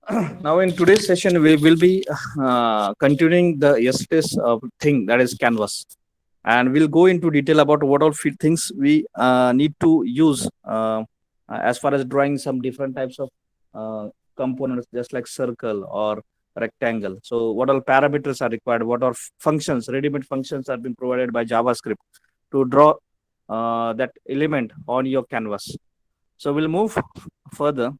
Now, in today's session, we will be continuing the yesterday's thing, that is Canvas, and we'll go into detail about what all things we need to use as far as drawing some different types of uh, components, just like circle or rectangle. So, what all parameters are required? What are functions? Ready-made functions are being provided by JavaScript to draw that element on your canvas. So, we'll move further,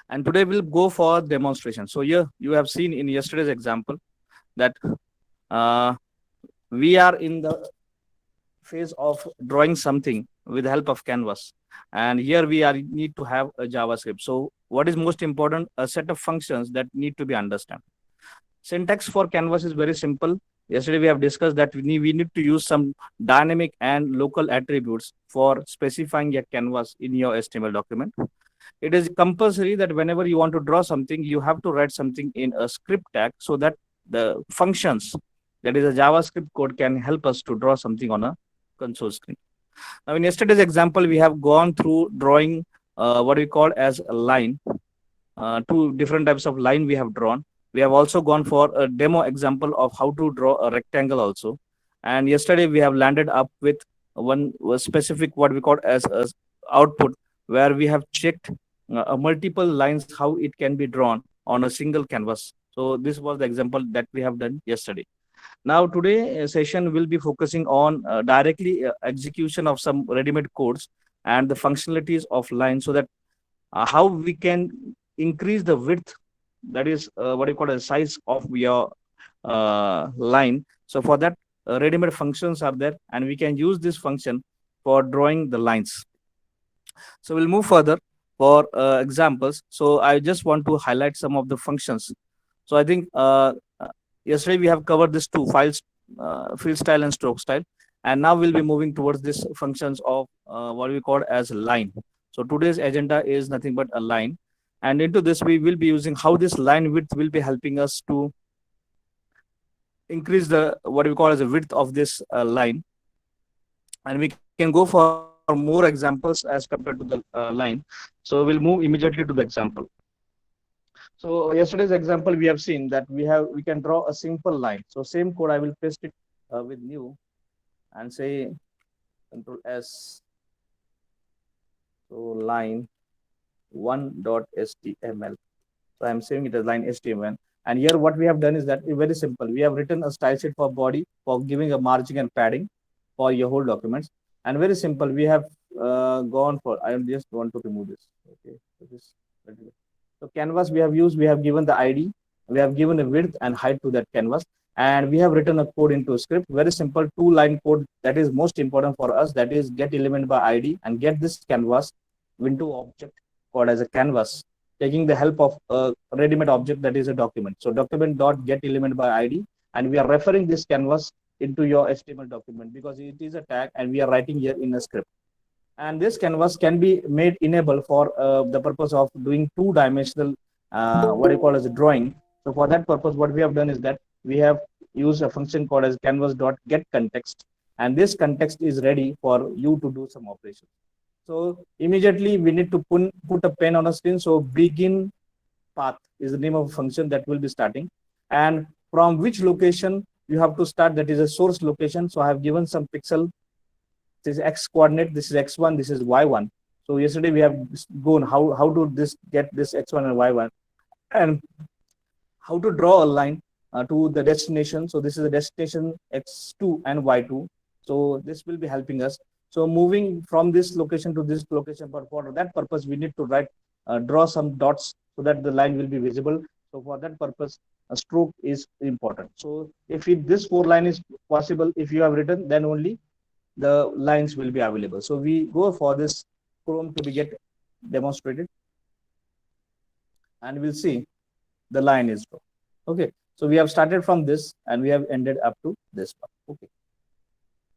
and today we'll go for demonstration. So here you have seen in yesterday's example that uh, we are in the phase of drawing something with the help of canvas, and here we are need to have a JavaScript. So what is most important? A set of functions that need to be understood. Syntax for canvas is very simple. Yesterday we have discussed that we need to use some dynamic and local attributes for specifying a canvas in your HTML document. It is compulsory that whenever you want to draw something, you have to write something in a script tag so that the functions, that is a JavaScript code, can help us to draw something on a console screen. Now, in yesterday's example, we have gone through drawing what we call as a line. Two different types of line we have drawn. We have also gone for a demo example of how to draw a rectangle also. And yesterday we have landed up with one specific what we call as a output, where we have checked multiple lines how it can be drawn on a single canvas. So this was the example that we have done yesterday. Now today session will be focusing on directly execution of some ready-made codes and the functionalities of line, so that how we can increase the width, that is what you call a size of your line. So for that, ready-made functions are there, and we can use this function for drawing the lines. So we'll move further for examples. So I just want to highlight some of the functions. So I think yesterday we have covered these two files, fill style and stroke style, and now we'll be moving towards these functions of what we call as line. So today's agenda is nothing but a line, and into this we will be using how this line width will be helping us to increase the what we call as the width of this line, and we can go for more examples as compared to the line. So we'll move immediately to the example. So yesterday's example, we have seen that we can draw a simple line. So same code, I will paste it with new and say Control S. So line 1.html. So I'm saving it as line HTML. And here what we have done is that very simple. We have written a style sheet for body for giving a margin and padding for your whole documents. And very simple, we have gone for, I just want to remove this. Okay. So this, so canvas we have used, we have given the ID, we have given a width and height to that canvas, and we have written a code into a script. Very simple two-line code that is most important for us. That is get element by ID and get this canvas into object called as a canvas, taking the help of a ready-made object that is a document. So document dot get element by ID, and we are referring this canvas into your HTML document because it is a tag and we are writing here in a script. And this canvas can be made enable for the purpose of doing two-dimensional what you call as a drawing. So for that purpose, what we have done is that we have used a function called as canvas dot get context, and this context is ready for you to do some operation. So immediately we need to put a pen on a screen. So begin path is the name of a function that will be starting, and from which location you have to start, that is a source location. So I have given some pixel. This is x coordinate, this is x1, this is y1. So yesterday we have gone how to this get this x1 and y1, and how to draw a line to the destination. So this is the destination x2 and y2. So this will be helping us. So moving from this location to this location, but for that purpose we need to write draw some dots so that the line will be visible. So for that purpose, a stroke is important. So if this four line is possible, if you have written, then only the lines will be available. So we go for this Chrome to be get demonstrated, and we'll see the line is drawn. Okay, so we have started from this and we have ended up to this one. Okay,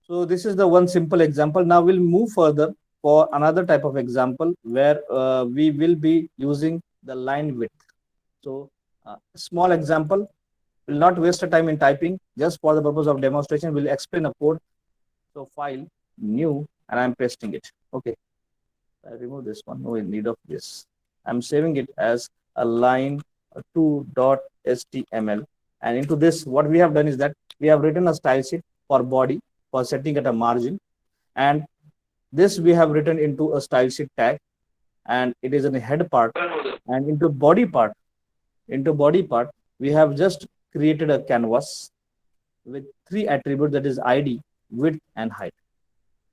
so this is the one simple example. Now we'll move further for another type of example where we will be using the line width. So small example, will not waste a time in typing. Just for the purpose of demonstration, we'll explain a code. So file, new, and I'm pasting it. Okay, I remove this one. No need of this. I'm saving it as a line 2.html. And into this, what we have done is that we have written a style sheet for body for setting at a margin. And this we have written into a style sheet tag, and it is in the head part. And into body part, we have just created a canvas with three attributes, that is ID, width, and height.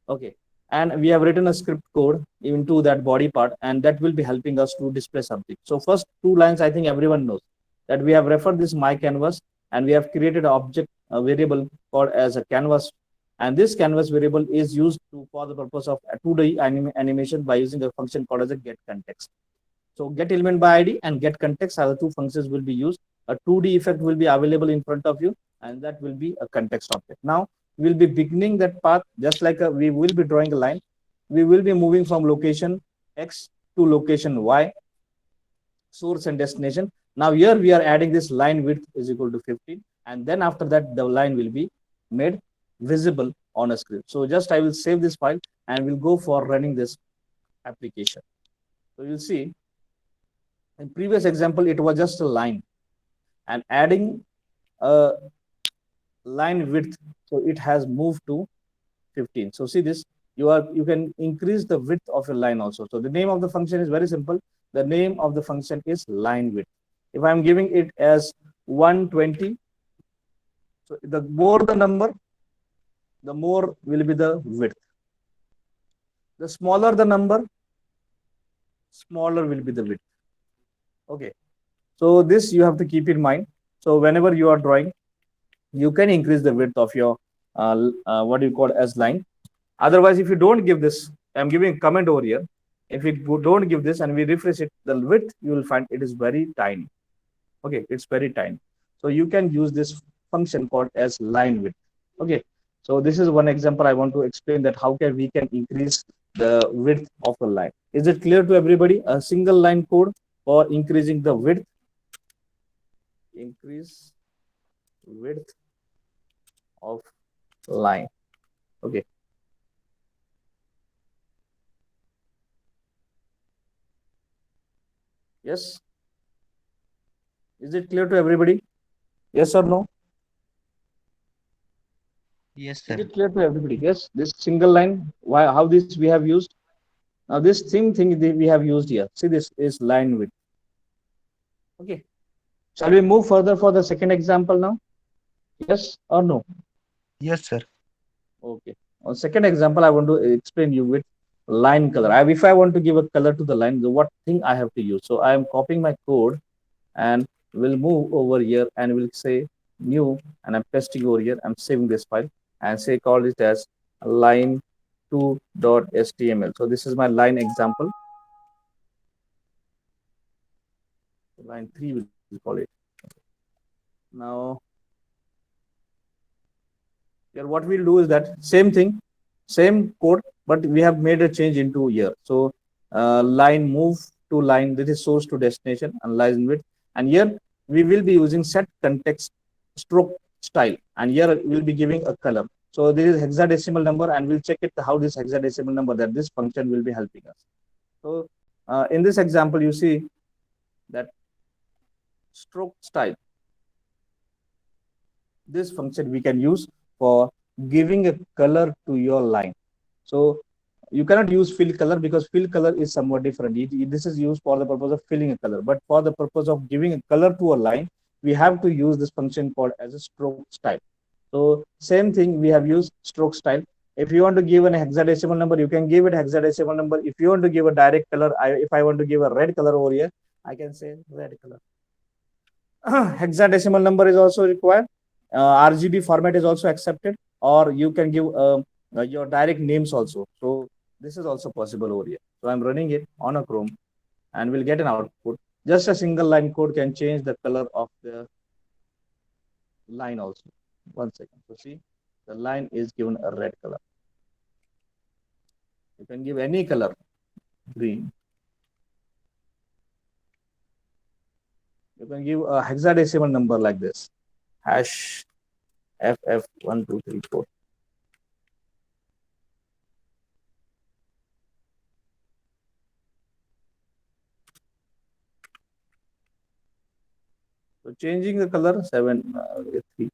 Okay. And we have written a script code into that body part, and that will be helping us to display something. So first two lines, I think everyone knows that we have referred this my canvas, and we have created an object, a variable called as a canvas. And this canvas variable is used for the purpose of a 2D animation by using a function called as a get context. So get element by ID and get context are the two functions will be used. A 2D effect will be available in front of you, and that will be a context object. Now we'll be beginning that path just like we will be drawing a line. We will be moving from location X to location Y, source and destination. Now here we are adding this line width is equal to 15, and then after that the line will be made visible on a screen. So just I will save this file and we'll go for running this application. So you'll see in previous example, it was just a line, and adding a line width, so it has moved to 15. So see this, you can increase the width of a line also. So the name of the function is very simple. The name of the function is line width. If I'm giving it as 120, so the more the number, the more will be the width. The smaller the number, smaller will be the width. Okay. So this you have to keep in mind. So whenever you are drawing, you can increase the width of your what do you call as line. Otherwise, if you don't give this, I'm giving a comment over here. If we don't give this and we refresh it, the width you will find it is very tiny. Okay, it's very tiny. So you can use this function called as line width. Okay, so this is one example I want to explain that how can we can increase the width of a line. Is it clear to everybody? A single line code for increasing the width, increase width of line. Okay. Yes. Is it clear to everybody? Yes or no? Yes, Is sir. it clear to everybody? Yes. This single line, why, how this we have used? Now this same thing we have used here. See, this is line width. Okay. Shall we move further for the second example now? Yes or no? Yes, sir. Okay. On second example, I want to explain you with line color. If I want to give a color to the line, what thing I have to use? So I am copying my code and we'll move over here and we'll say new, and I'm pasting over here. I'm saving this file and say call it as line2.html. So this is my line example. Line 3 we'll call it. Now here what we'll do is that same thing, same code, but we have made a change into here. So line move to line, this is source to destination and line width. And here we will be using set context stroke style. And here we'll be giving a color. So this is hexadecimal number, and we'll check it how this hexadecimal number that this function will be helping us. So in this example, you see that stroke style, this function we can use for giving a color to your line. So you cannot use fill color because fill color is somewhat different. This is used for the purpose of filling a color, but for the purpose of giving a color to a line, we have to use this function called as a stroke style. So same thing, we have used stroke style. If you want to give an hexadecimal number, you can give it hexadecimal number. If you want to give a direct color, if I want to give a red color over here, I can say red color. Hexadecimal number is also required. RGB format is also accepted, or you can give your direct names also. So this is also possible over here. So I'm running it on a Chrome and we'll get an output. Just a single line code can change the color of the line also. 1 second. So see, the line is given a red color. You can give any color, green. You can give a hexadecimal number like this, hash FF1234. So changing the color 3.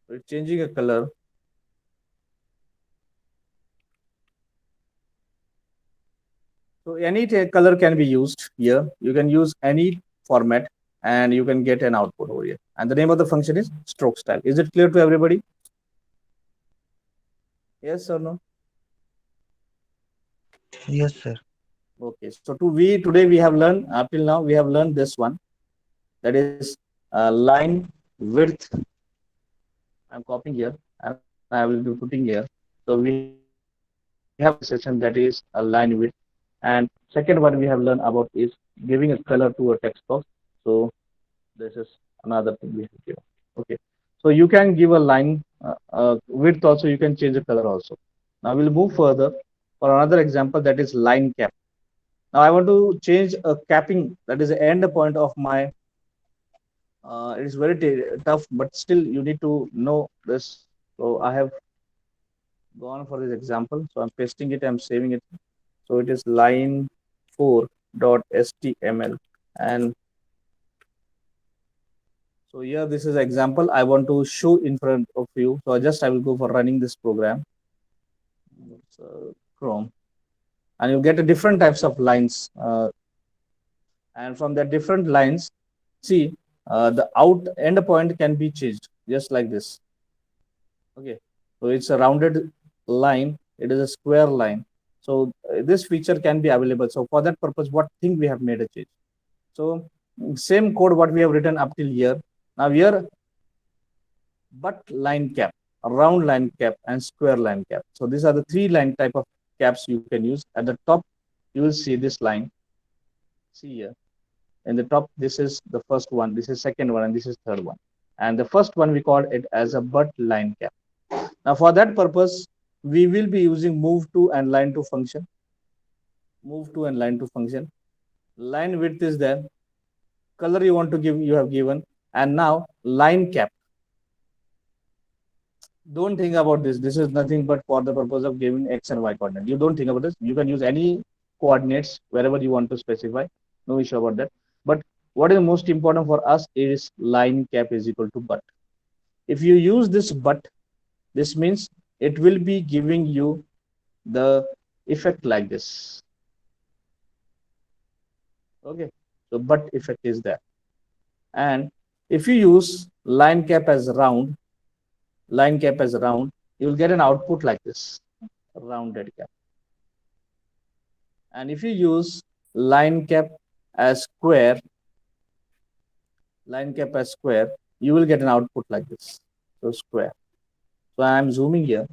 So changing a color. So any color can be used here. You can use any format and you can get an output over here. And the name of the function is stroke style. Is it clear to everybody? Yes or no? Yes, sir. Okay. So today we have learned up till now we have learned this one, that is line width. I'm copying here and I will be putting here. So we have learned this session, that is a line width. And second one we have learned about is giving a color to a text box. So this is another thing we have given. Okay. So you can give a line width also, you can change the color also. Now we'll move further for another example, that is line cap. Now I want to change a capping, that is the end point of my it is very tough, but still you need to know this. So I have gone for this example. So I'm pasting it, I'm saving it. So it is line 4.html. And so here, this is example I want to show in front of you. So I will go for running this program. So Chrome, and you get a different types of lines. And from the different lines, see the out end point can be changed just like this. Okay, so it's a rounded line, it is a square line. So this feature can be available. So for that purpose, what thing we have made a change. So same code what we have written up till here. Now here, but line cap, a round line cap and square line cap. So these are the three line type of caps you can use. At the top, you will see this line. See here. In the top, this is the first one, this is second one, and this is third one. And the first one we call it as a but line cap. Now for that purpose, we will be using move to and line to function. Move to and line to function. Line width is there. Color you want to give, you have given. And now line cap. Don't think about this. This is nothing but for the purpose of giving X and Y coordinate. You don't think about this. You can use any coordinates wherever you want to specify. No issue about that. But what is most important for us is line cap is equal to but. If you use this but, this means it will be giving you the effect like this. Okay. So but effect is there. And if you use line cap as round, you will get an output like this, rounded cap. And if you use line cap as square, you will get an output like this. So square. So I am zooming here.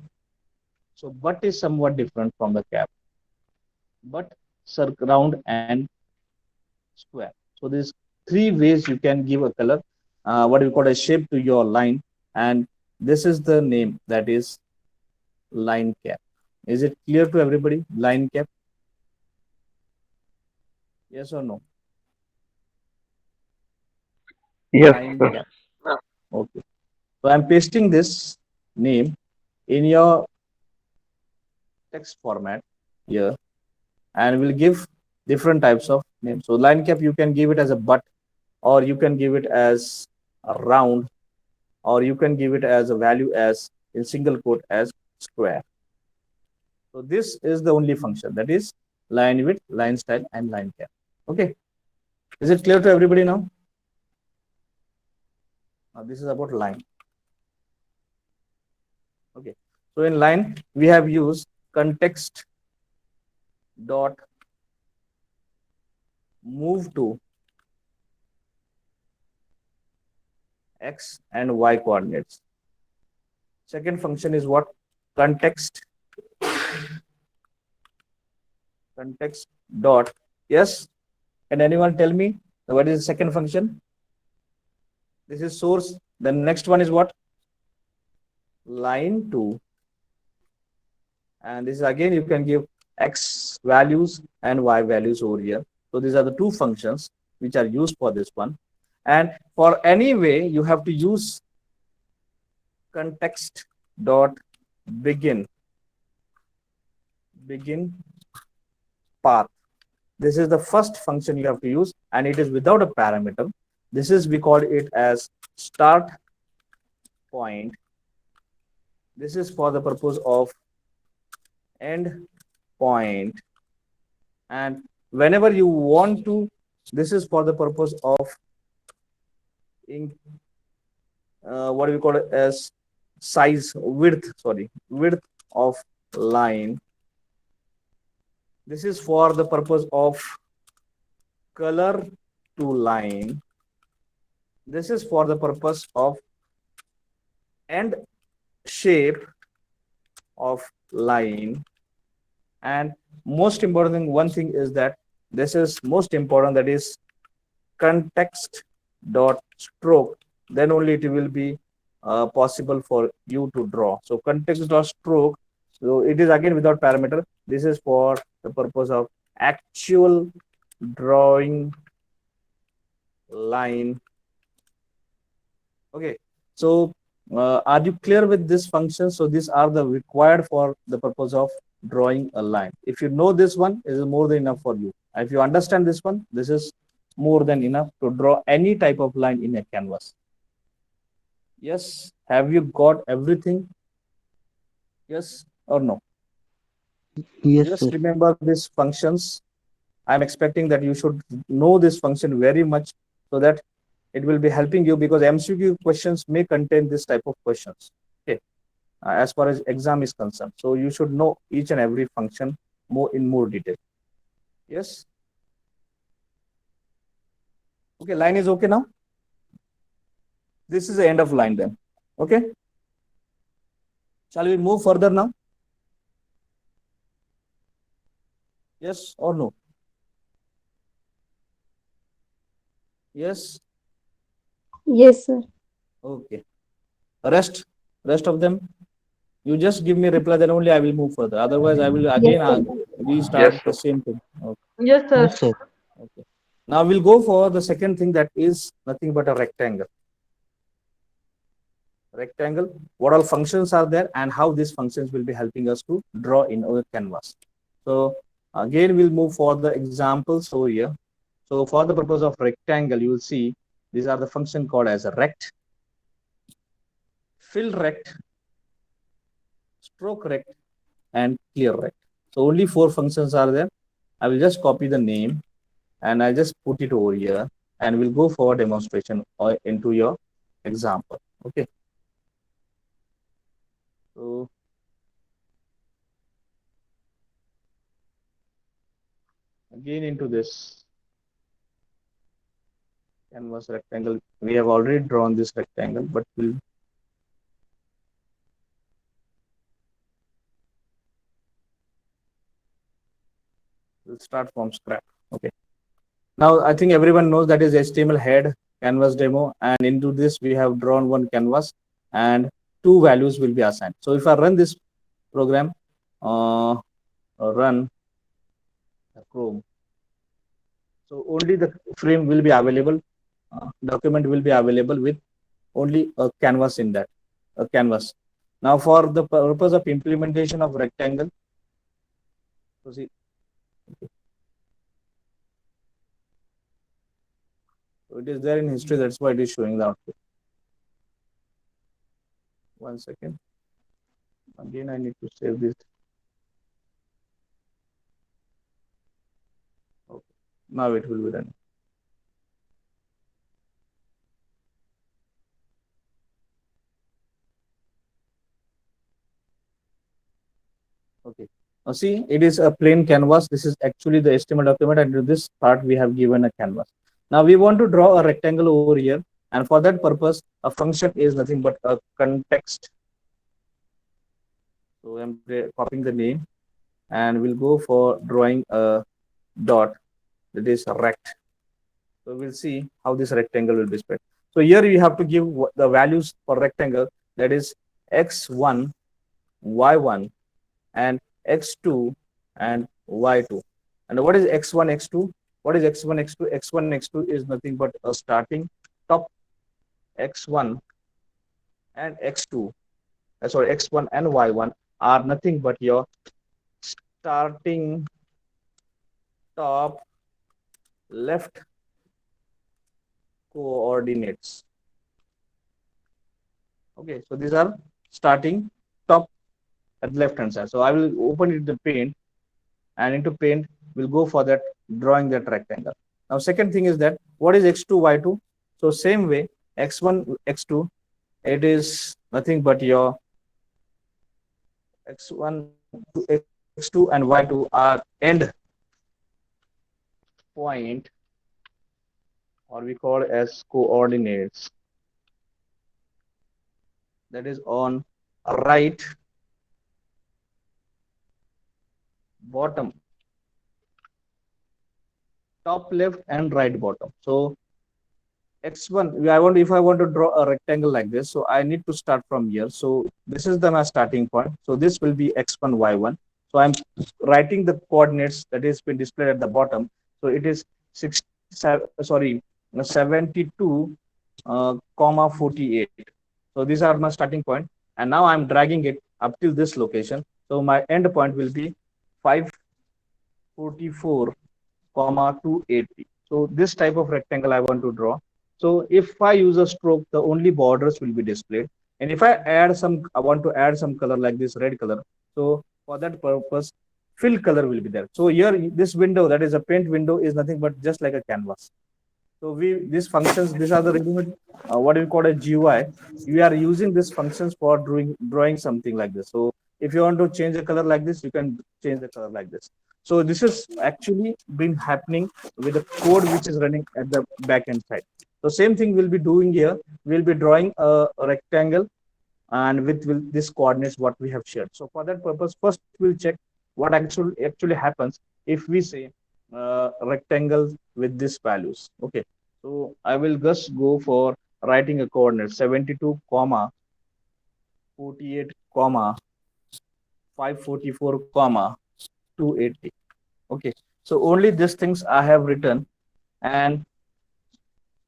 So but is somewhat different from the cap. But round and square. So there's three ways you can give a color, what we call a shape to your line. And this is the name, that is line cap. Is it clear to everybody? Line cap? Yes or no? Yes, Line sir. cap. Okay. So I'm pasting this name in your text format here, and we'll give different types of names. So line cap, you can give it as a but, or you can give it as a round, or you can give it as a value as in single quote as square. So this is the only function, that is line width, line style, and line cap. Okay. Is it clear to everybody now? Now this is about line. Okay. So in line, we have used context dot move to X and Y coordinates. Second function is what? Context dot. Yes. Can anyone tell me what is the second function? This is source. The next one is what? Line to. And this is again, you can give X values and Y values over here. So these are the two functions which are used for this one. And for any way, you have to use context dot begin path. This is the first function you have to use. and it is without a parameter. This is, we call it as start point. This is for the purpose of end point, and whenever you want to, this is for the purpose of in, what do we call it as size, width, sorry, width of line. This is for the purpose of color to line. This is for the purpose of end shape of line. And most important thing, one thing is that this is most important, that is context dot stroke. Then only it will be possible for you to draw. So context dot stroke, so it is again without parameter. This is for the purpose of actual drawing line. Okay, so are you clear with this function? So these are the required for the purpose of drawing a line. If you know this one, it is more than enough for you. If you understand this one, this is more than enough to draw any type of line in a canvas. Yes, have you got everything? Yes or no? Yes, Just sir. remember these functions. I'm expecting that you should know this function very much, so that it will be helping you, because MCQ questions may contain this type of questions. Okay, as far as exam is concerned, so you should know each and every function more in more detail. Yes. Okay, line is okay now. This is the end of line then. Okay. Shall we move further now? Yes or no? Yes. Yes, sir. Okay. Rest of them. You just give me reply, then only I will move further. Otherwise, I will Yes, again sir. restart Yes, the sir. same thing. Okay. Yes, sir. Yes, sir. Okay. Now we'll go for the second thing, that is nothing but a rectangle. Rectangle. What all functions are there, and how these functions will be helping us to draw in our canvas. So again, we'll move for the examples over here. So for the purpose of rectangle, you will see these are the function called as a rect, fill rect, stroke rect, and clear rect. So only four functions are there. I will just copy the name and I just put it over here, and we'll go for demonstration or into your example. Okay. So again into this canvas rectangle, we have already drawn this rectangle, but we'll start from scratch. Okay. Now I think everyone knows that is HTML head canvas demo, and into this we have drawn one canvas, and two values will be assigned. So if I run this program, run Chrome, so only the frame will be available, document will be available with only a canvas in that, a canvas. Now for the purpose of implementation of rectangle, so see, so it is there in history, that's why it is showing the output. One second. Again, I need to save this. Okay. Now it will be done. Okay. Now see, it is a plain canvas. This is actually the HTML document, and to this part we have given a canvas. Now we want to draw a rectangle over here, and for that purpose, a function is nothing but a context. So I'm copying the name, and we'll go for drawing a dot, that is rect. So we'll see how this rectangle will be spread. So here you have to give the values for rectangle, that is x1, y1, and x2 and y2. And what is x1, x2? What is x1, x2? X1, x2 is nothing but a starting top. X1 and x2, sorry, x1 and y1 are nothing but your starting top left coordinates. Okay, so these are starting top at the left hand side. So I will open it the paint, and into paint we'll go for that drawing that rectangle. Now second thing is that what is x2 y2? So same way x1 x2, it is nothing but your x1 to x2 and y2 are end point, or we call as coordinates, that is on right bottom, top left and right bottom. So x1, if I want to draw a rectangle like this, so I need to start from here. So this is my starting point. So this will be x1 y1. So I'm writing the coordinates that is been displayed at the bottom. So it is 72 comma 48. So these are my starting point, and now I'm dragging it up till this location. So my end point will be 544 comma 280. So this type of rectangle I want to draw. So if I use a stroke, the only borders will be displayed. And if I want to add some color like this red color. So for that purpose, fill color will be there. So here, this window, that is a paint window, is nothing but just like a canvas. So these functions, these are the ready-made, what we call a GUI. We are using these functions for drawing something like this. So if you want to change the color like this, you can change the color like this. So this is actually been happening with the code which is running at the back end side. So same thing we'll be doing here. We'll be drawing a rectangle, and with this coordinates what we have shared. So for that purpose, first we'll check what actually happens if we say rectangle with these values. Okay, so I will just go for writing a coordinate 72 comma 48 comma 544 comma 280. Okay, so only these things I have written, and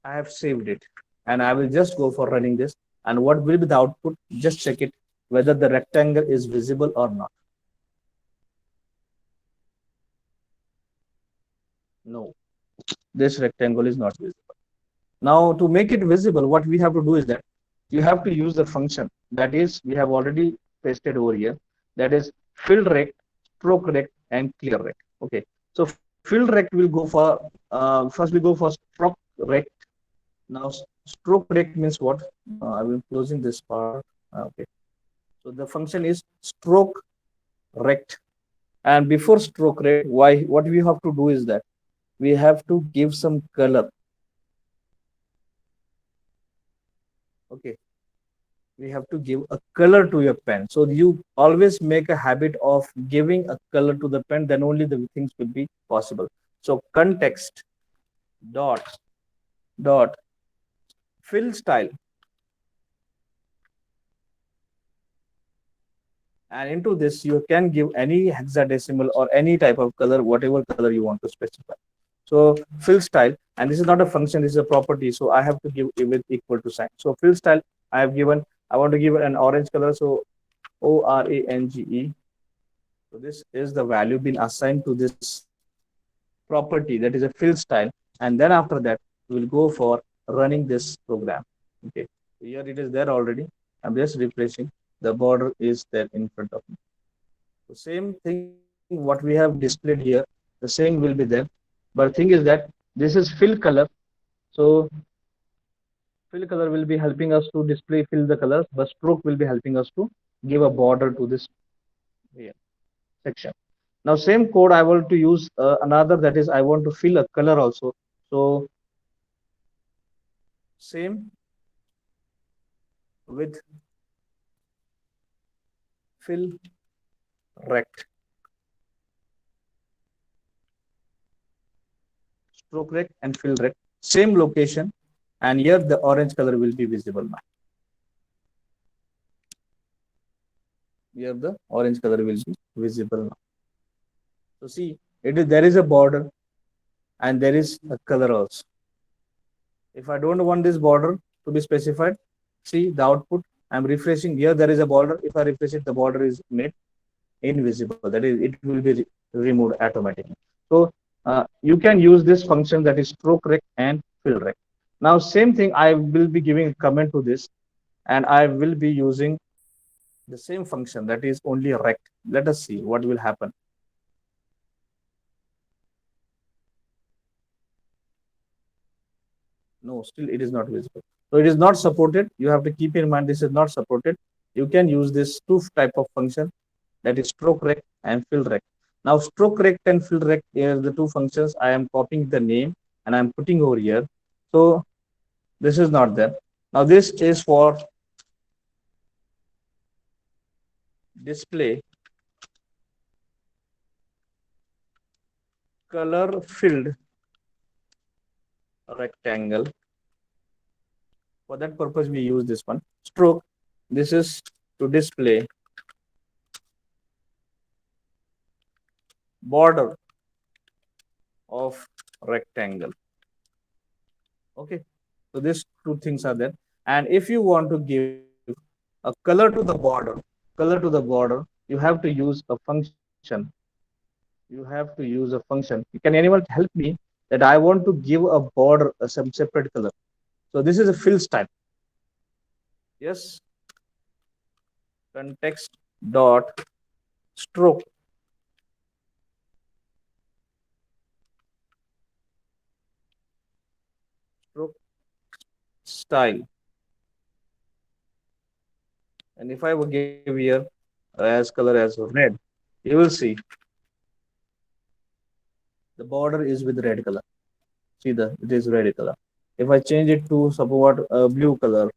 I have saved it, and I will just go for running this. And what will be the output? Just check it whether the rectangle is visible or not. No, this rectangle is not visible. Now, to make it visible, what we have to do is that you have to use the function that is we have already pasted over here. That is fill rect, stroke rect, and clear rect. Okay, so fill rect will go for first we go for stroke rect. Now, stroke rect means what? I will closing this part. Okay, so the function is stroke rect, and before stroke rect, what we have to do is that we have to give some color. Okay, we have to give a color to your pen. So you always make a habit of giving a color to the pen, then only the things will be possible. So context dot fill style, and into this you can give any hexadecimal or any type of color, whatever color you want to specify. So fill style, and this is not a function, this is a property. So I have to give it with equal to sign. So fill style, I want to give it an orange color. So ORANGE. So this is the value being assigned to this property, that is a fill style. And then after that, we will go for running this program. Okay, here it is there already. I'm just refreshing. The border is there in front of me. So same thing what we have displayed here, the same will be there. But thing is that this is fill color. So fill color will be helping us to display fill the colors, but stroke will be helping us to give a border to this section. Now same code I want to use another, that is I want to fill a color also. So same with fill rect, stroke rect and fill rect, same location, and here the orange color will be visible now. Here the orange color will be visible now. So see, there is a border and there is a color also. If I don't want this border to be specified, see the output. I'm refreshing here. There is a border. If I refresh it, the border is made invisible. That is, it will be removed automatically. So you can use this function, that is stroke rect and fill rect. Now, same thing, I will be giving a comment to this, and I will be using the same function that is only rect. Let us see what will happen. No, still it is not visible. So it is not supported. You have to keep in mind this is not supported. You can use this two type of function, that is stroke rect and fill rect. Now stroke rect and fill rect are the two functions. I am copying the name and I am putting over here. So this is not there. Now this is for display color filled rectangle. For that purpose, we use this one. Stroke. This is to display border of rectangle. Okay. So these two things are there. And if you want to give a color to the border, you have to use a function. You have to use a function. Can anyone help me that I want to give a border some separate color? So this is a fill style. Yes. Context dot stroke stroke style. And if I will give here as color as red, you will see the border is with red color. See the it is red color. If I change it to suppose blue color,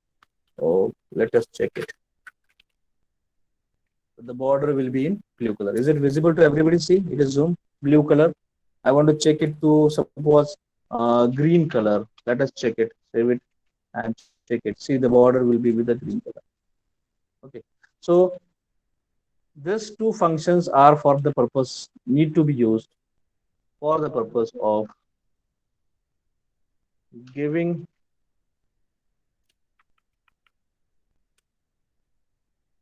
oh, let us check it. The border will be in blue color. Is it visible to everybody? See, it is zoom blue color. I want to check it to suppose green color. Let us check it. Save it and check it. See, the border will be with the green color. Okay. So these two functions are for the purpose need to be used for the purpose of giving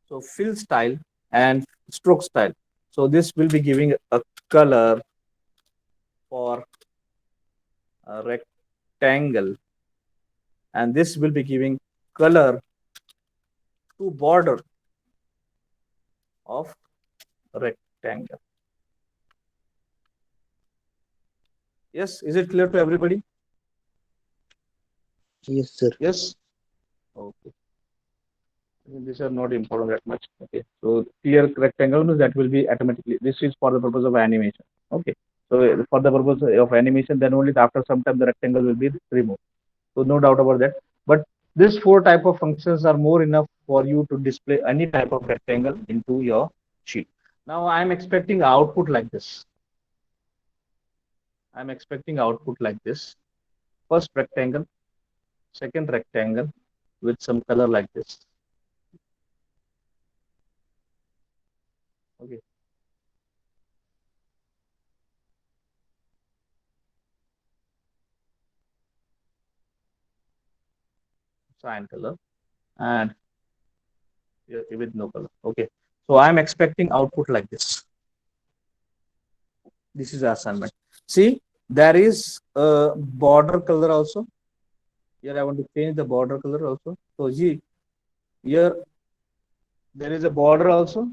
so fill style and stroke style. So this will be giving a color for a rectangle, and this will be giving color to border of rectangle. Yes, is it clear to everybody? Yes, sir. Yes. Okay. These are not important that much. Okay. So clear rectangle means that will be automatically. This is for the purpose of animation. Okay. So for the purpose of animation, then only after some time the rectangle will be removed. So no doubt about that. But these four type of functions are more enough for you to display any type of rectangle into your sheet. Now I am expecting output like this. I am expecting output like this. First rectangle, second rectangle with some color like this. Okay. Cyan color and with no color. Okay. So I'm expecting output like this. This is the assignment. See, there is a border color also. Here I want to change the border color also. So here there is a border also,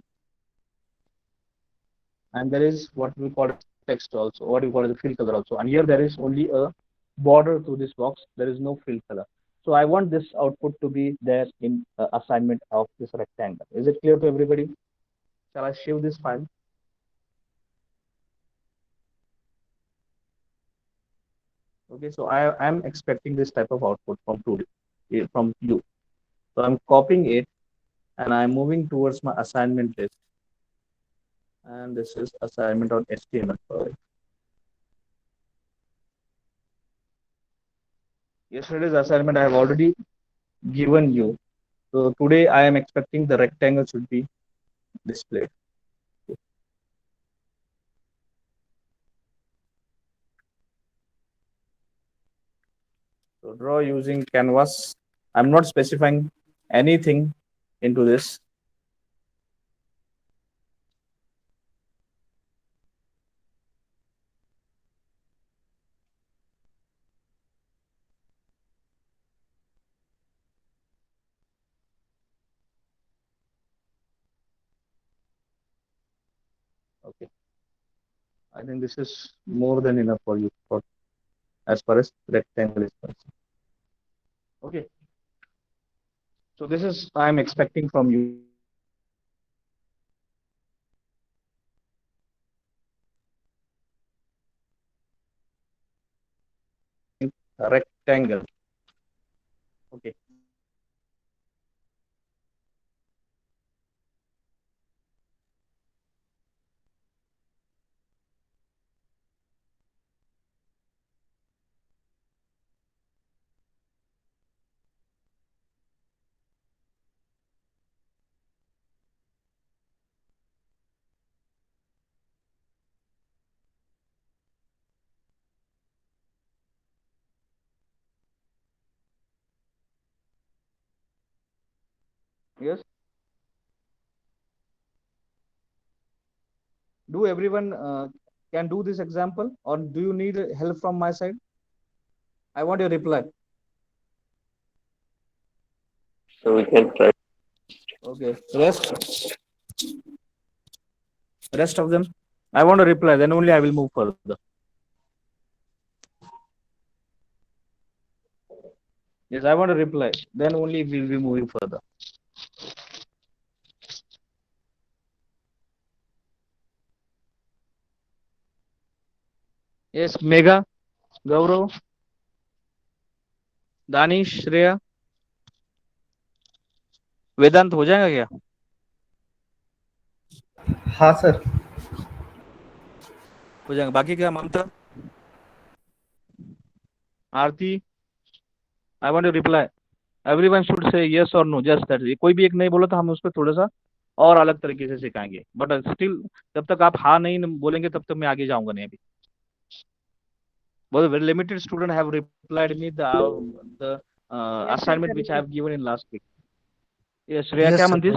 and there is what we call text also, what we call the fill color also. And here there is only a border to this box. There is no fill color. So I want this output to be there in assignment of this rectangle. Is it clear to everybody? Shall I save this file? Okay, so I am expecting this type of output from from you. So I'm copying it and I'm moving towards my assignment list. And this is assignment on HTML. Sorry. Yesterday's assignment I have already given you. So today I am expecting the rectangle should be displayed. So draw using canvas. I'm not specifying anything into this. I think this is more than enough for you for as far as rectangle is concerned. Okay. So this is I'm expecting from you. Rectangle. Okay. Yes. Do everyone can do this example, or do you need help from my side? I want your reply. So we can try. Okay. Rest of them. I want a reply. Then only I will move further. Yes, I want a reply. Then only we will be moving further. Yes, Mega, Gaurav, Danish, Shreya, वेदांत हो जाएगा क्या? हाँ sir. हो जाएगा. बाकी क्या? ममता, आरती, I want a reply. Everyone should say yes or no. Just that. कोई भी एक नहीं बोला तो हम उस पर थोड़ा सा और अलग तरीके से सिखाएंगे. बट स्टिल जब तक आप हाँ नहीं बोलेंगे तब तक मैं आगे जाऊंगा नहीं. अभी बहुत very limited student have replied me the assignment which I have given in last week. Yes, Shreya क्या म्हणतीस?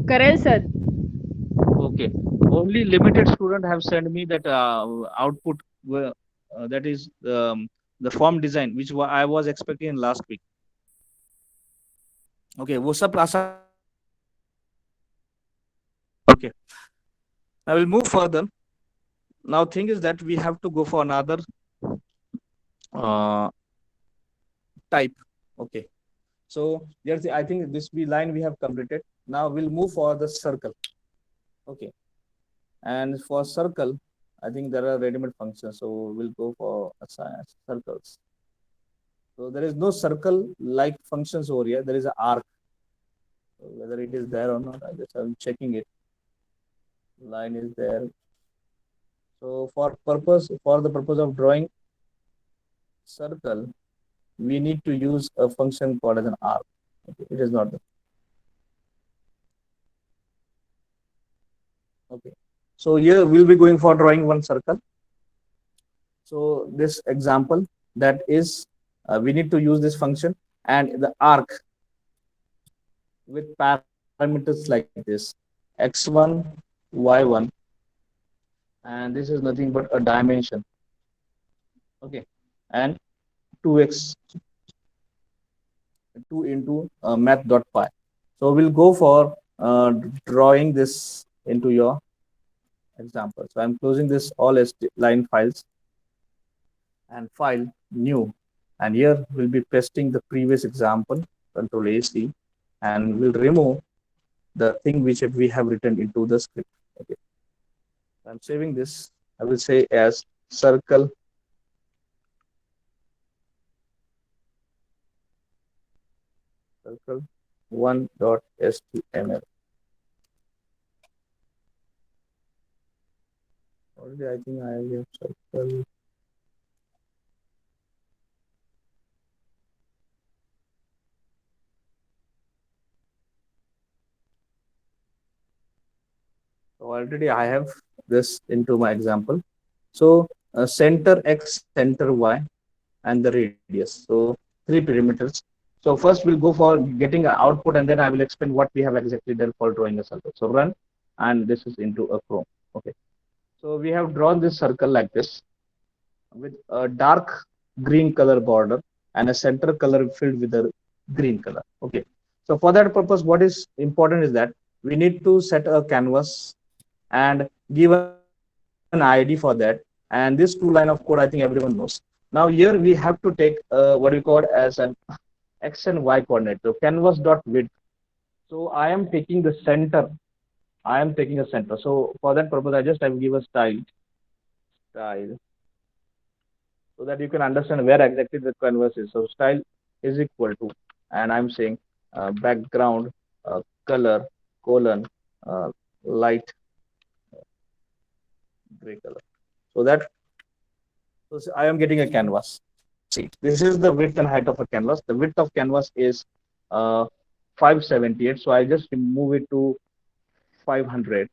करेल sir. Okay. Only limited student have sent me that output that is the form design which I was expecting in last week. Okay, वो सब okay. I will move further. Now thing is that we have to go for another type. Okay. So there's I think this line we have completed. Now we'll move for the circle. Okay. And for circle, I think there are ready-made functions. So we'll go for circles. So there is no circle-like functions over here. There is an arc. So whether it is there or not, I'm checking it. Line is there. So for the purpose of drawing circle, we need to use a function called as an arc. Okay, it is not there. Okay. So here we'll be going for drawing one circle. So this example that is we need to use this function and the arc with parameters like this x1, y1, and this is nothing but a dimension. Okay, and 2x 2 into math.py. So we'll go for drawing this into your example. So I'm closing this all as line files and file new, and here we'll be pasting the previous example, control AC, and we'll remove the thing which we have written into the script. Okay, I'm saving this. I will say as circle circle 1.html. Already I think I have circle. So already I have this into my example. So center x, center y, and the radius. So 3 perimeters. So first we'll go for getting an output, and then I will explain what we have exactly done for drawing a circle. So run, and this is into a Chrome. Okay. So we have drawn this circle like this with a dark green color border and a center color filled with a green color. Okay. So for that purpose, what is important is that we need to set a canvas and give a an ID for that. And this two line of code, I think everyone knows. Now here we have to take what we call as an X and Y coordinate. So canvas dot width. So I am taking the center. I am taking a center. So for that purpose, I will give a style, so that you can understand where exactly the canvas is. So style is equal to, and I'm saying background color colon light gray color. So that I am getting a canvas. See, this is the width and height of a canvas. The width of canvas is uh, 578. So I just move it to 500.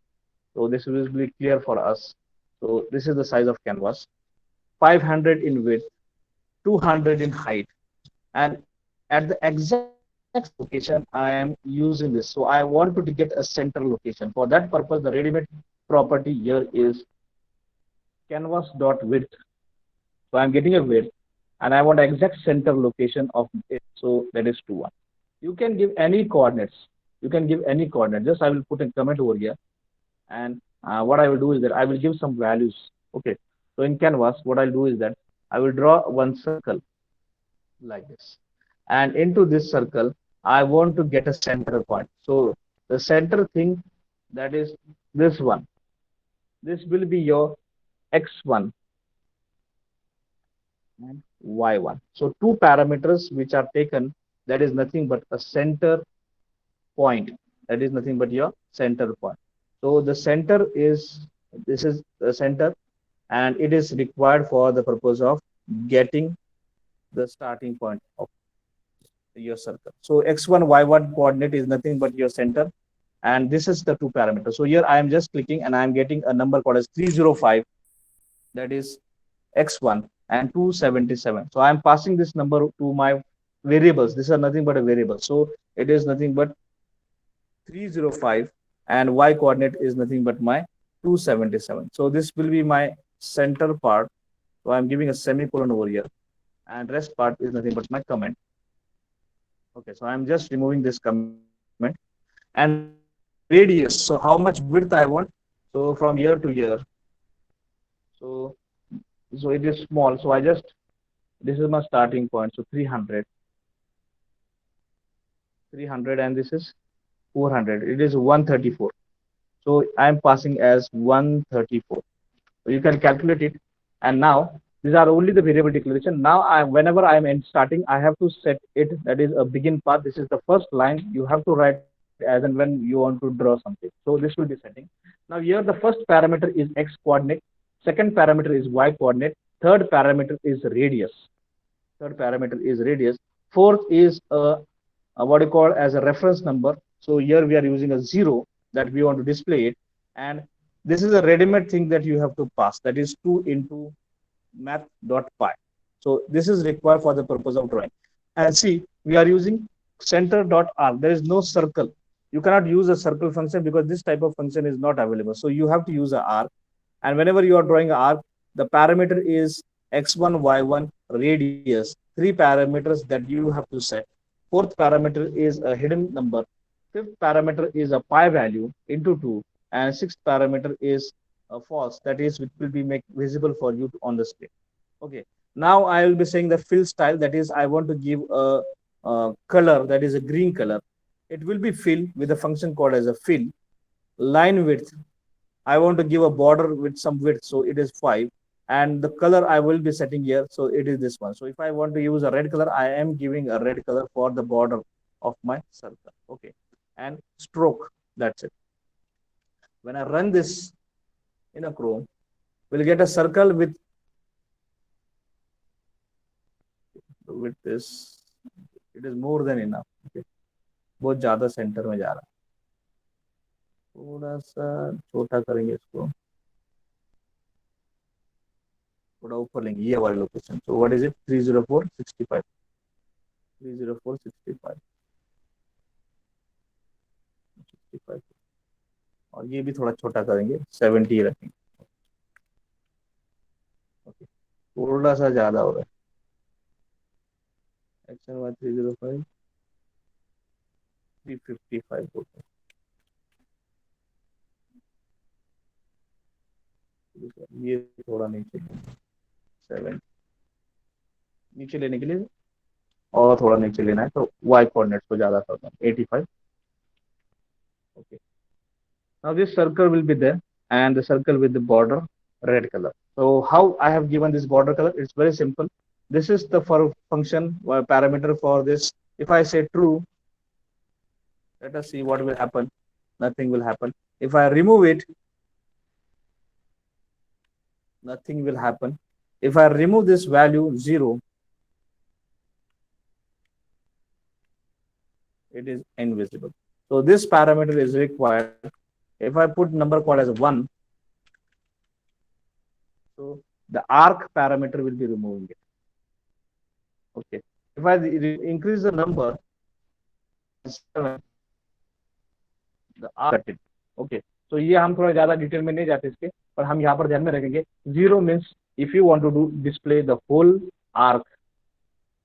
So this will be clear for us. So this is the size of canvas. 500 in width, 200 in height, and at the exact location I am using this. So I want to get a center location. For that purpose, the ready-made property here is canvas dot width. So I'm getting a width, and I want exact center location of it. So that is 2 1. You can give any coordinates. You can give any coordinate. Just I will put a comment over here, and what I will do is that I will give some values. Okay. So in canvas, what I'll do is that I will draw one circle like this, and into this circle I want to get a center point. So the center thing, that is this one. This will be your x1 and y1. So two parameters which are taken, that is nothing but a center point. That is nothing but your center point. So the center is, this is the center, and it is required for the purpose of getting the starting point of your circle. So x1 y1 coordinate is nothing but your center, and this is the two parameters. So here I am just clicking and I am getting a number called as 305, that is x1, and 277. So I am passing this number to my variables. These are nothing but a variable. So it is nothing but 305, and y coordinate is nothing but my 277. So this will be my center part. So I'm giving a semicolon over here, and rest part is nothing but my comment. Okay, so I'm just removing this comment, and radius. So how much width I want? So from here to here. So it is small. So I just, this is my starting point. So 300, and this is 400. It is 134. So I am passing as 134. So you can calculate it. And now these are only the variable declaration. Now whenever I am starting, I have to set it, that is a begin path. This is the first line. You have to write as and when you want to draw something. So this will be setting. Now here the first parameter is x coordinate. Second parameter is y coordinate. Third parameter is radius. Fourth is what you call as a reference number. So here we are using a 0 that we want to display it, and this is a ready-made thing that you have to pass, that is 2 into math.py. So this is required for the purpose of drawing. And see, we are using center.arc. There is no circle. You cannot use a circle function because this type of function is not available. So you have to use an arc. And whenever you are drawing an arc, the parameter is x1, y1, radius, three parameters that you have to set. Fourth parameter is a hidden number. Fifth parameter is a pi value into 2. And sixth parameter is a false, that is, which will be make visible for you on the screen. Okay. Now I will be saying the fill style, that is, I want to give a color, that is a green color. It will be fill with a function called as a fill. Line width, I want to give a border with some width, so it is 5. And the color I will be setting here, so it is this one. So if I want to use a red color, I am giving a red color for the border of my circle. Okay. And stroke, that's it. When I run this in a Chrome, we'll get a circle with this. It is more than enough. Okay. बहुत ज्यादा centre में जा रहा है, थोड़ा सा छोटा करेंगे इसको, थोड़ा ऊपर लेंगे ये वाली location. So what is it? 304 65, 304 65, 65, और ये भी थोड़ा छोटा करेंगे, 70 रखेंगे. ओके, थोड़ा सा ज्यादा हो रहा है. एक्शन 305 355 होता है. ये थोड़ा नीचे 7 नीचे लेने के लिए और थोड़ा नीचे लेना है, तो y कोऑर्डिनेट्स को ज्यादा करता हूँ 85. Okay. Now this circle will be there and the circle with the border red color. So how I have given this border color? It's very simple. This is the for function parameter for this. If I say true, let us see what will happen. Nothing will happen. If I remove it, nothing will happen. If I remove this value 0, it is invisible. So this parameter is required. If I put number called as 1, so the arc parameter will be removing it. Okay. If I increase the number 7, the arc it. Okay. So ये हम थोड़ा ज्यादा detail में नहीं जाते इसके, पर हम यहाँ पर ध्यान में रखेंगे 0 means if you want to do display the whole arc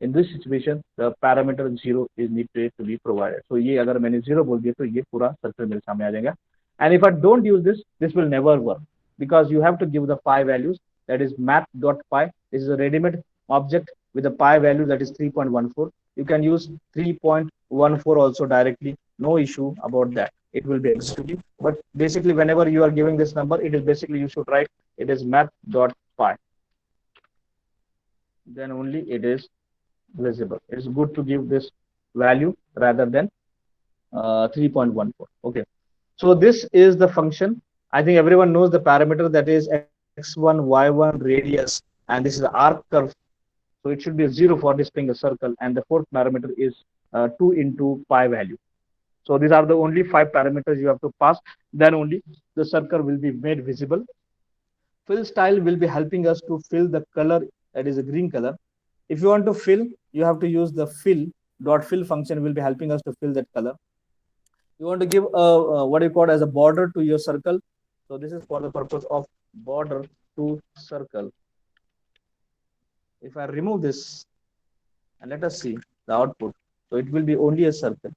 in this situation the parameter 0 is needed to be provided. So ये अगर मैंने 0 बोल दिया तो ये पूरा सर्कल मेरे सामने आ जाएगा. And if I don't use this, this will never work because you have to give the pi values, that is math.pi. This is a ready-made object with a pi value that is 3.14. You can use 3.14 also directly, no issue about that. It will be executed. But basically, whenever you are giving this number, it is basically you should write it is math.pi. Then only it is visible. It's good to give this value rather than 3.14. Okay. So this is the function. I think everyone knows the parameter that is x1, y1 radius, and this is the arc curve. So it should be 0 for displaying a circle, and the fourth parameter is 2 into pi value. So these are the only 5 parameters you have to pass. Then only the circle will be made visible. Fill style will be helping us to fill the color, that is a green color. If you want to fill, you have to use the fill function will be helping us to fill that color. You want to give what you call as a border to your circle. So this is for the purpose of border to circle. If I remove this and let us see the output, so it will be only a circle.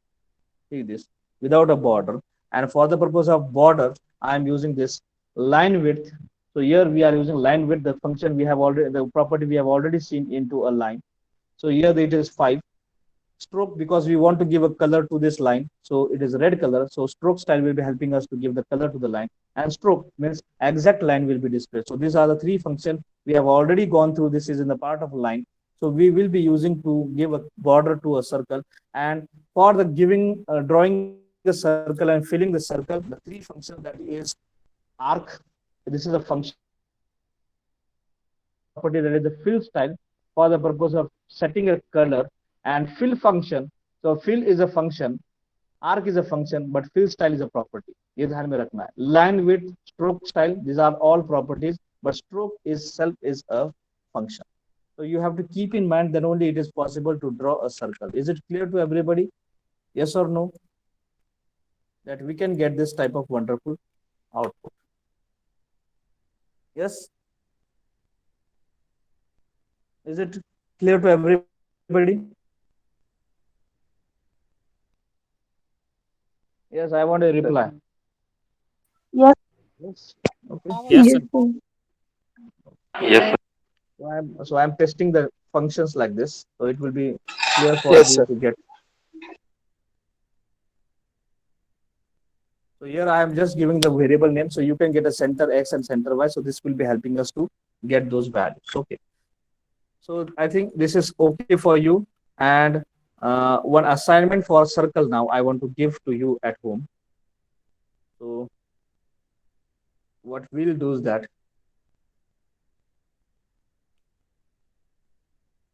See this without a border. And for the purpose of border, I am using this line width. So here we are using line width, the function we have already, the property we have already seen into a line. So here it is 5. Stroke, because we want to give a color to this line, so it is red color. So stroke style will be helping us to give the color to the line, and stroke means exact line will be displayed. So these are the 3 functions we have already gone through. This is in the part of line. So we will be using to give a border to a circle, and for the giving drawing a circle and filling the circle, the 3 functions, that is arc, this is a function property, that is the fill style for the purpose of setting a color, and fill function. So fill is a function, arc is a function, but fill style is a property. ये ध्यान में रखना है. Line width, stroke style, these are all properties, but stroke itself is a function. So you have to keep in mind that only it is possible to draw a circle. Is it clear to everybody? Yes or no? That we can get this type of wonderful output. Yes? Is it clear to everybody? Yes, I want a reply. Yes. Yes. Okay. Yes, Yes, sir. sir. Yes, So I'm testing the functions like this, so it will be clear for Yes, you sir. to get. So here I am just giving the variable name, so you can get a center x and center y. So this will be helping us to get those values. Okay. So I think this is okay for you. And one assignment for circle now I want to give to you at home. So what we'll do is that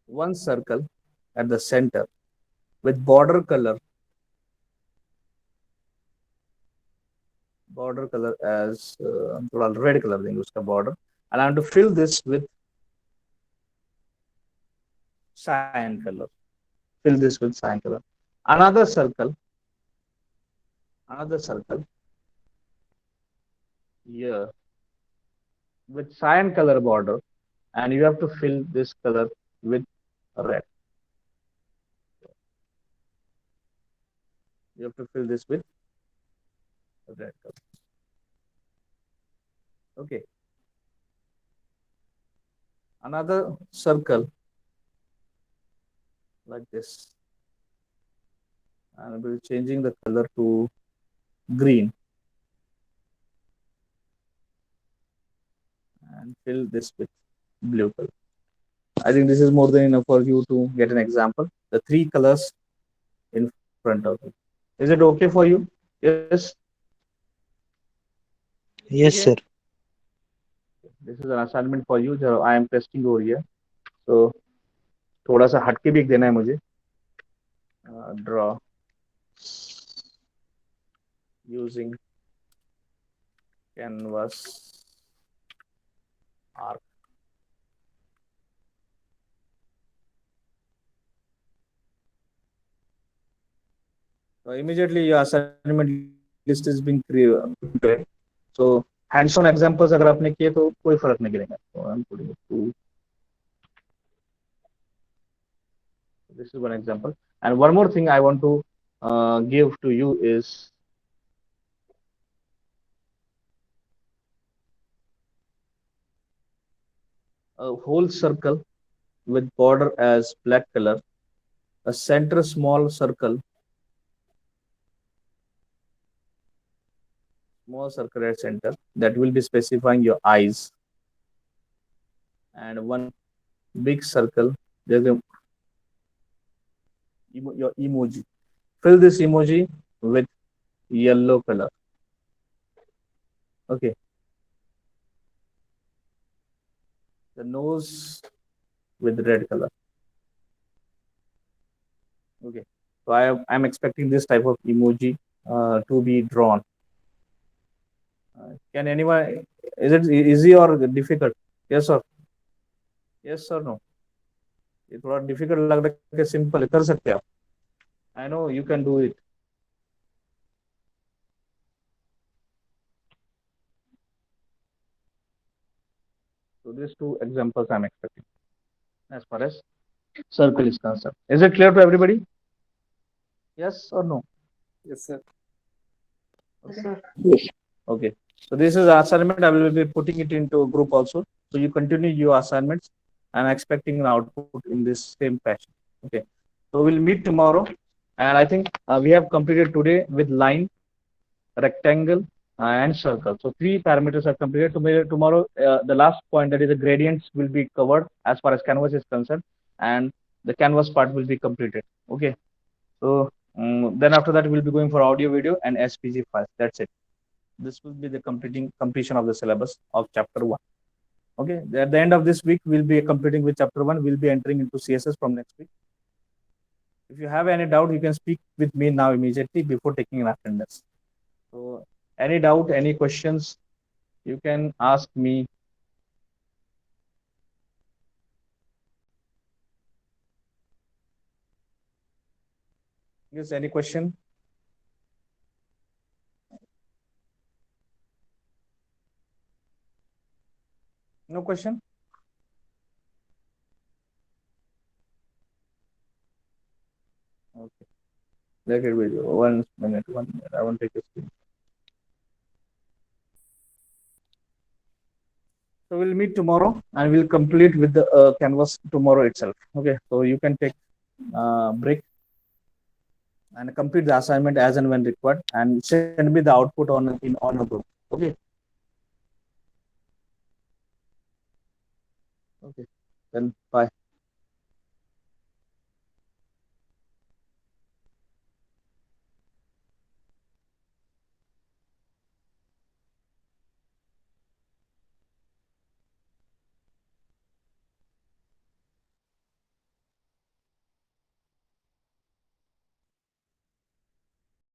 one circle at the center with border color as थोड़ा red color देंगे उसका border, and I want to fill this with cyan color. Fill this with cyan color. Another circle here with cyan color border, and you have to fill this color with red. You have to fill this with red color. Okay. another circle like this, and we'll changing the color to green and fill this with blue color. I think this is more than enough for you to get an example. The three colors in front of you. Is it okay for you? Yes. Yes, sir. This is an assignment for you. जो I am testing over here. So थोड़ा सा हटके भी एक देना है मुझे. Draw using canvas arc. So immediately your assignment list is being created. So hands-on examples अगर आपने किए तो कोई फर्क नहीं गिरेगा. So I'm putting it to. This is one example. And one more thing I want to give to you is a whole circle with border as black color, a center small circle at center that will be specifying your eyes, and one big circle, there's your emoji. Fill this emoji with yellow color. Okay. The nose with red color. Okay. So I'm expecting this type of emoji to be drawn. Can anyone, is it easy or difficult? Yes or no? ये थोड़ा difficult लग रहा है कि simple है, कर सकते हैं आप. I know you can do it. So these two examples I'm expecting as far as circle is concerned. Is it clear to everybody? Yes or no? Yes, sir. Okay. Okay. So this is assignment. I will be putting it into a group also. So you continue your assignments. I'm expecting an output in this same fashion. Okay. So we'll meet tomorrow. And I think we have completed today with line, rectangle, and circle. So three parameters are completed. Tomorrow, the last point, that is the gradients, will be covered as far as canvas is concerned, and the canvas part will be completed. Okay. So then after that, we'll be going for audio, video, and SPG files. That's it. This will be the completion of the syllabus of chapter 1. Okay. At the end of this week, we'll be completing with chapter 1. We'll be entering into CSS from next week. If you have any doubt, you can speak with me now immediately before taking an attendance. So any doubt, any questions, you can ask me. Yes, any question? No question? Okay. Let it be 1 minute, 1 minute. I want to take a screen. So we'll meet tomorrow and we'll complete with the canvas tomorrow itself. Okay. So you can take break and complete the assignment as and when required, and send me the output on a group. Okay. Okay. Then bye.